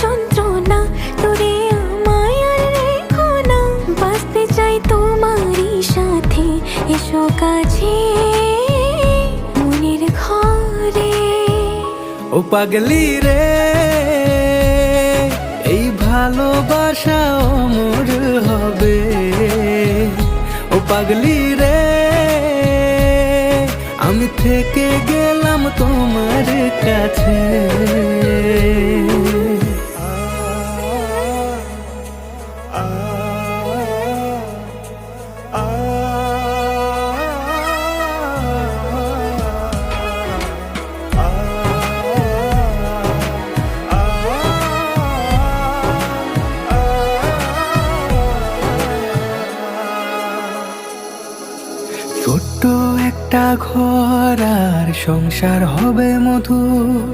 যন্ত্রণা, তোরে আমায় আর রেখো না। বাঁচতে চাই তোমারই সাথে, এসো কাছে মনের ঘরে। ও পাগলি রে, এই ভালোবাসা অমর হবে। ও পাগলি রে, আমি থেকে গেলাম তোমার কাছে। ছোট্ট একটা ঘর আর সংসার হবে মধুর,